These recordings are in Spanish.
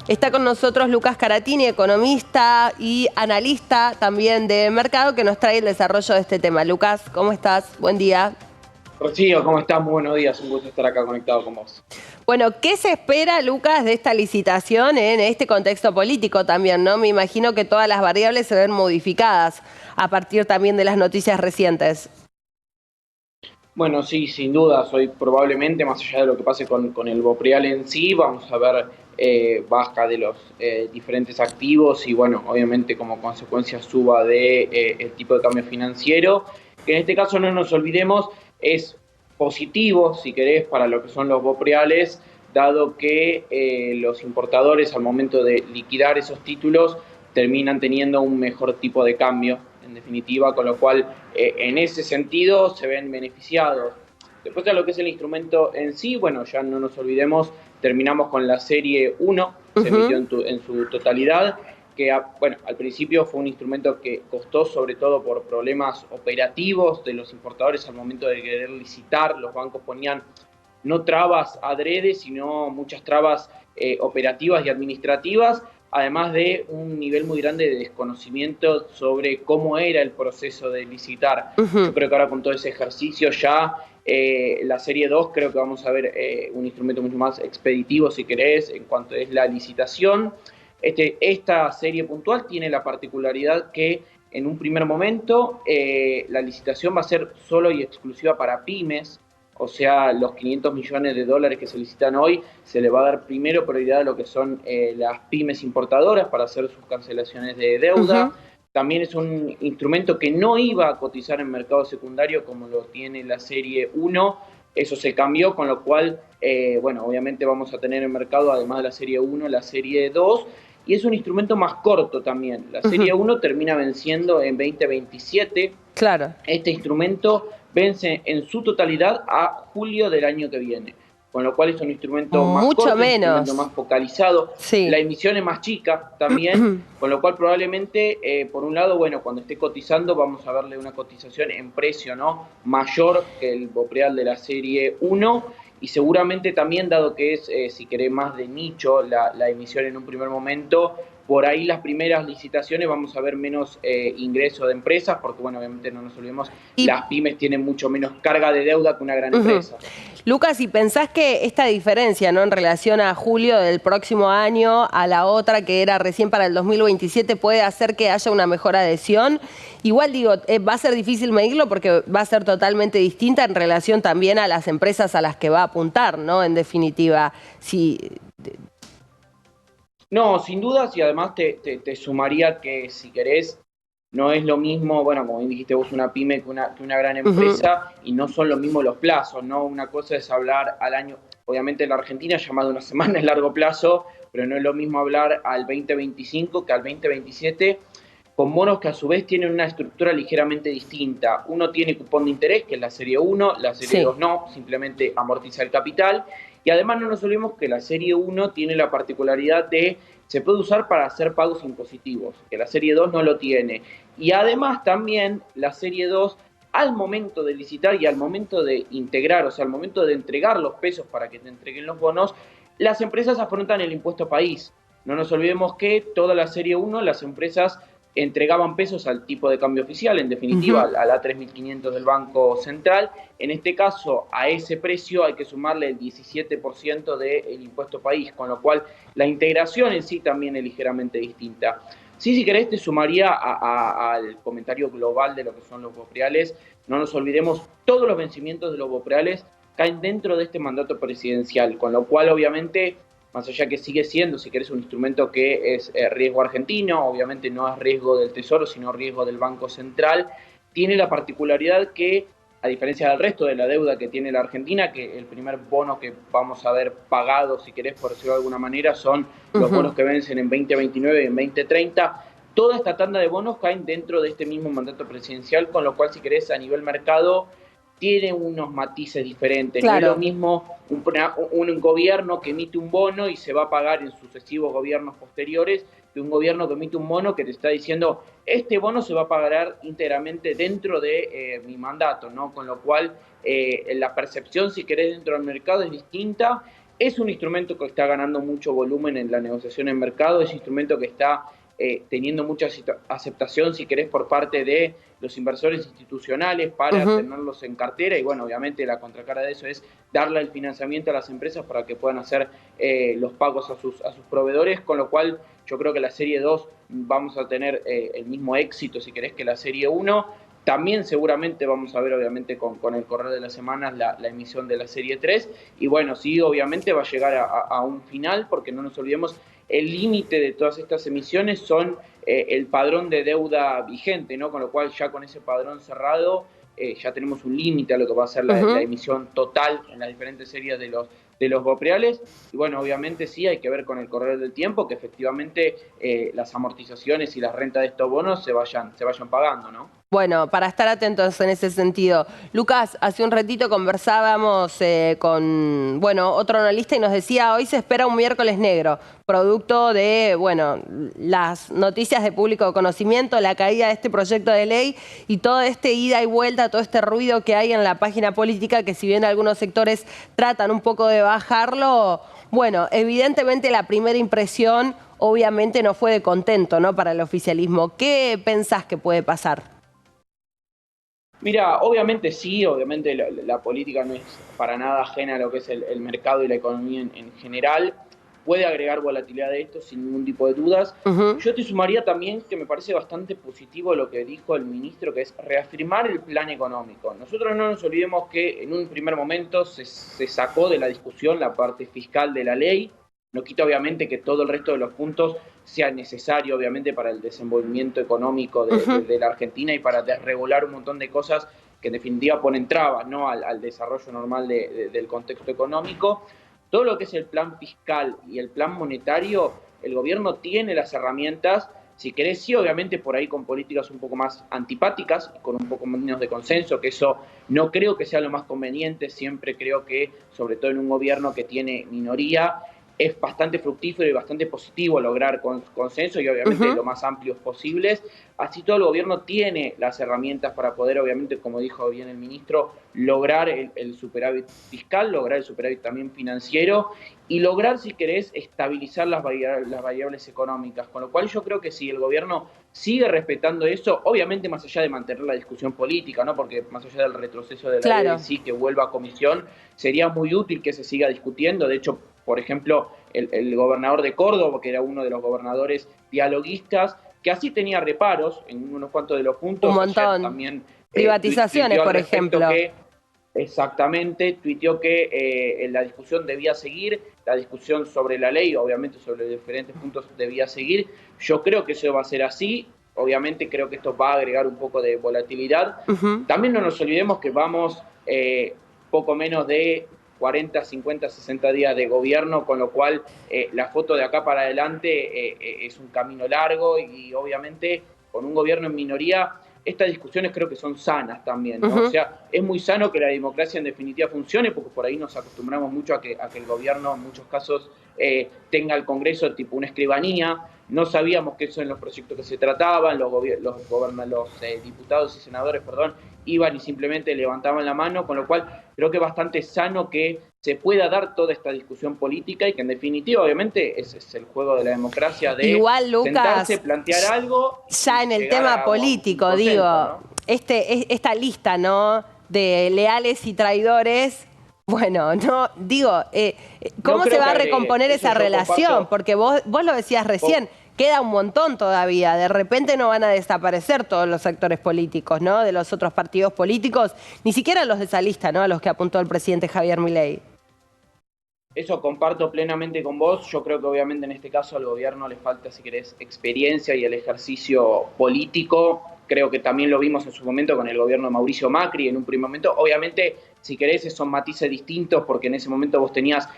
Está con nosotros Lucas Caratini, economista y analista también de mercado, que nos trae el desarrollo de este tema. Lucas, ¿cómo estás? Buen día. Rocío, ¿cómo estás? Muy buenos días, un gusto estar acá conectado con vos. Bueno, ¿qué se espera, Lucas, de esta licitación en este contexto político también, ¿no? Me imagino que todas las variables se ven modificadas a partir también de las noticias recientes. Bueno, sí, sin duda, hoy probablemente, más allá de lo que pase con el Bopreal en sí, vamos a ver baja de los diferentes activos y, bueno, obviamente como consecuencia suba de el tipo de cambio financiero, que en este caso no nos olvidemos es positivo, si querés, para lo que son los Bopreales, dado que los importadores al momento de liquidar esos títulos terminan teniendo un mejor tipo de cambio, en definitiva, con lo cual en ese sentido se ven beneficiados. Después de lo que es el instrumento en sí, bueno, ya no nos olvidemos, terminamos con la serie 1, se emitió en su totalidad, que bueno, al principio fue un instrumento que costó sobre todo por problemas operativos de los importadores al momento de querer licitar, los bancos ponían no trabas adrede, sino muchas trabas operativas y administrativas, además de un nivel muy grande de desconocimiento sobre cómo era el proceso de licitar. Yo creo que ahora con todo ese ejercicio ya la serie 2 creo que vamos a ver un instrumento mucho más expeditivo, si querés, en cuanto es la licitación. Esta serie puntual tiene la particularidad que en un primer momento la licitación va a ser solo y exclusiva para pymes, o sea, los 500 millones de dólares que se licitan hoy, se le va a dar primero prioridad a lo que son las pymes importadoras para hacer sus cancelaciones de deuda. También es un instrumento que no iba a cotizar en mercado secundario como lo tiene la serie 1. Eso se cambió, con lo cual, bueno, obviamente vamos a tener en mercado, además de la serie 1, la serie 2. Y es un instrumento más corto también. La serie 1 termina venciendo en 2027. Claro. Este instrumento vence en su totalidad a julio del año que viene, con lo cual es un instrumento más Mucho corto, un instrumento menos. más focalizado. Sí. La emisión es más chica también, con lo cual probablemente, por un lado, bueno, cuando esté cotizando vamos a verle una cotización en precio, ¿no?, mayor que el Bopreal de la serie 1, y seguramente también, dado que es, si querés, más de nicho la emisión en un primer momento, por ahí las primeras licitaciones vamos a ver menos ingreso de empresas, porque bueno, obviamente no nos olvidemos, Y las pymes tienen mucho menos carga de deuda que una gran empresa. Lucas, ¿y pensás que esta diferencia, ¿no?, en relación a julio del próximo año a la otra que era recién para el 2027 puede hacer que haya una mejor adhesión? Igual digo, va a ser difícil medirlo porque va a ser totalmente distinta en relación también a las empresas a las que va a apuntar, ¿no? En definitiva, si... No, sin dudas, y además te sumaría que si querés, no es lo mismo, bueno, como bien dijiste vos, una pyme que una gran empresa, y no son lo mismo los plazos, ¿no? Una cosa es hablar al año, obviamente en la Argentina ya más de una semana es largo plazo, pero no es lo mismo hablar al 2025 que al 2027, con bonos que a su vez tienen una estructura ligeramente distinta. Uno tiene cupón de interés, que es la serie 1, la serie Sí. 2 no, simplemente amortiza el capital. Y además no nos olvidemos que la serie 1 tiene la particularidad de se puede usar para hacer pagos impositivos, que la serie 2 no lo tiene. Y además también la serie 2, al momento de licitar y al momento de integrar, o sea, al momento de entregar los pesos para que te entreguen los bonos, las empresas afrontan el impuesto país. No nos olvidemos que toda la serie 1, las empresas entregaban pesos al tipo de cambio oficial, en definitiva a la 3.500 del Banco Central. En este caso, a ese precio hay que sumarle el 17% del impuesto país, con lo cual la integración en sí también es ligeramente distinta. Sí, si querés, te sumaría al comentario global de lo que son los bopreales. No nos olvidemos, todos los vencimientos de los bopreales caen dentro de este mandato presidencial, con lo cual obviamente, más allá que sigue siendo, si querés, un instrumento que es riesgo argentino, obviamente no es riesgo del Tesoro, sino riesgo del Banco Central, tiene la particularidad que, a diferencia del resto de la deuda que tiene la Argentina, que el primer bono que vamos a ver pagado, si querés, por decirlo de alguna manera, son los bonos que vencen en 2029 y en 2030, toda esta tanda de bonos caen dentro de este mismo mandato presidencial, con lo cual, si querés, a nivel mercado, tiene unos matices diferentes. No es lo Claro. mismo un gobierno que emite un bono y se va a pagar en sucesivos gobiernos posteriores que un gobierno que emite un bono que te está diciendo este bono se va a pagar íntegramente dentro de mi mandato, ¿no? Con lo cual la percepción, si querés, dentro del mercado es distinta Es un instrumento que está ganando mucho volumen en la negociación en mercado, es un instrumento que está teniendo mucha aceptación, si querés, por parte de los inversores institucionales para Ujú. tenerlos en cartera y bueno, obviamente la contracara de eso es darle el financiamiento a las empresas para que puedan hacer los pagos a sus proveedores, con lo cual yo creo que la serie 2 vamos a tener el mismo éxito, si querés, que la serie 1. También seguramente vamos a ver, obviamente, con el correr de las semanas, la emisión de la serie 3. Y bueno, sí, obviamente va a llegar a un final, porque no nos olvidemos, el límite de todas estas emisiones son el padrón de deuda vigente, ¿no? Con lo cual ya con ese padrón cerrado ya tenemos un límite a lo que va a ser la Ujú. emisión total en las diferentes series de los bopreales. Y bueno, obviamente sí, hay que ver con el correr del tiempo que efectivamente las amortizaciones y las rentas de estos bonos se vayan pagando, ¿no? Bueno, para estar atentos en ese sentido. Lucas, hace un ratito conversábamos con, bueno, otro analista y nos decía, hoy se espera un miércoles negro, producto de, bueno, las noticias de público conocimiento, la caída de este proyecto de ley y todo este ida y vuelta, todo este ruido que hay en la página política, que si bien algunos sectores tratan un poco de bajarlo, bueno, evidentemente la primera impresión obviamente no fue de contento, ¿no? Para el oficialismo. ¿Qué pensás que puede pasar? Mira, obviamente sí, obviamente la política no es para nada ajena a lo que es el mercado y la economía en general. Puede agregar volatilidad de esto sin ningún tipo de dudas. Ujú. Yo te sumaría también que me parece bastante positivo lo que dijo el ministro, que es reafirmar el plan económico. Nosotros no nos olvidemos que en un primer momento se sacó de la discusión la parte fiscal de la ley. No quita obviamente que todo el resto de los puntos sea necesario, obviamente, para el desenvolvimiento económico Ujú. de la Argentina y para desregular un montón de cosas que en definitiva ponen trabas, ¿no? Al desarrollo normal del contexto económico. Todo lo que es el plan fiscal y el plan monetario, el gobierno tiene las herramientas, si querés, sí, obviamente por ahí con políticas un poco más antipáticas, con un poco menos de consenso, que eso no creo que sea lo más conveniente, siempre creo que, sobre todo en un gobierno que tiene minoría, es bastante fructífero y bastante positivo lograr consenso y obviamente Ujú. lo más amplios posibles. Así todo el gobierno tiene las herramientas para poder, obviamente, como dijo bien el ministro, lograr el superávit fiscal, lograr el superávit también financiero y lograr, si querés, estabilizar las variables económicas. Con lo cual yo creo que si el gobierno sigue respetando eso, obviamente más allá de mantener la discusión política, ¿no? Porque más allá del retroceso de la ley en Claro. sí que vuelva a comisión, sería muy útil que se siga discutiendo. De hecho, por ejemplo, el gobernador de Córdoba, que era uno de los gobernadores dialoguistas, que así tenía reparos en unos cuantos de los Un puntos, ayer montón. también Privatizaciones, tuiteó al por respecto ejemplo. que exactamente, tuiteó que la discusión debía seguir, la discusión sobre la ley, obviamente sobre los diferentes puntos debía seguir. Yo creo que eso va a ser así, obviamente creo que esto va a agregar un poco de volatilidad. Ujú. También no nos olvidemos que vamos poco menos de 40, 50, 60 días de gobierno, con lo cual la foto de acá para adelante es un camino largo y obviamente con un gobierno en minoría estas discusiones creo que son sanas también, ¿no? O Ujú. sea, es muy sano que la democracia en definitiva funcione, porque por ahí nos acostumbramos mucho a que el gobierno en muchos casos tenga el Congreso tipo una escribanía. No sabíamos que eso en los proyectos que se trataban, los diputados y senadores, perdón, iban y simplemente levantaban la mano, con lo cual creo que es bastante sano que se pueda dar toda esta discusión política y que en definitiva, obviamente, ese es el juego de la democracia de Igual, sentarse, Lucas, plantear algo ya y en el llegar tema a un político, consenso, digo, ¿no? esta lista, ¿no? De leales y traidores. Bueno, no, digo, No ¿cómo se creo que va a agreguen, recomponer eso esa yo relación? comparto. Porque vos lo decías recién, queda un montón todavía. De repente no van a desaparecer todos los actores políticos, ¿no? De los otros partidos políticos, ni siquiera los de esa lista, ¿no? A los que apuntó el presidente Javier Milei. Eso comparto plenamente con vos. Yo creo que obviamente en este caso al gobierno le falta, si querés, experiencia y el ejercicio político. Creo que también lo vimos en su momento con el gobierno de Mauricio Macri en un primer momento. Obviamente, si querés, son matices distintos porque en ese momento vos tenías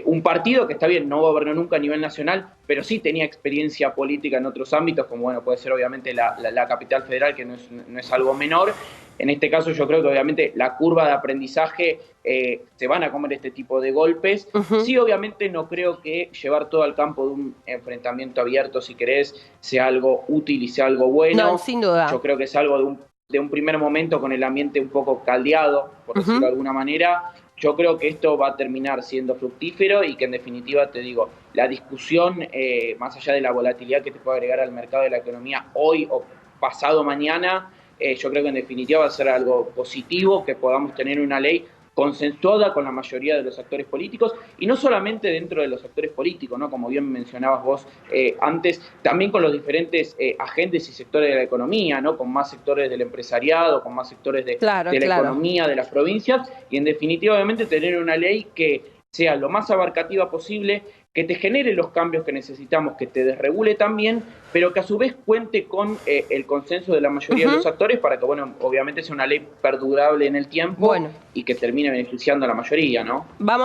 un partido que está bien, no gobernó nunca a nivel nacional, pero sí tenía experiencia política en otros ámbitos, como bueno, puede ser obviamente la capital federal, que no es algo menor. En este caso yo creo que obviamente la curva de aprendizaje se van a comer este tipo de golpes. Ujú. Sí, obviamente no creo que llevar todo al campo de un enfrentamiento abierto, si querés, sea algo útil y sea algo No, bueno. sin duda. Yo creo que es algo de un primer momento con el ambiente un poco caldeado, por decirlo Ujú. de alguna manera. yo creo que esto va a terminar siendo fructífero y que en definitiva, te digo, la discusión, más allá de la volatilidad que te puede agregar al mercado de la economía hoy o pasado mañana, yo creo que en definitiva va a ser algo positivo que podamos tener una ley consensuada con la mayoría de los actores políticos, y no solamente dentro de los actores políticos, ¿no? Como bien mencionabas vos antes, también con los diferentes agentes y sectores de la economía, ¿no? Con más sectores del empresariado, con más sectores Claro, de la claro. economía, de las provincias, y en definitiva, obviamente, tener una ley que sea lo más abarcativa posible, que te genere los cambios que necesitamos, que te desregule también, pero que a su vez cuente con el consenso de la mayoría de los actores para que, bueno, obviamente sea una ley perdurable en el tiempo Bueno, y que termine beneficiando a la mayoría, ¿no? vamos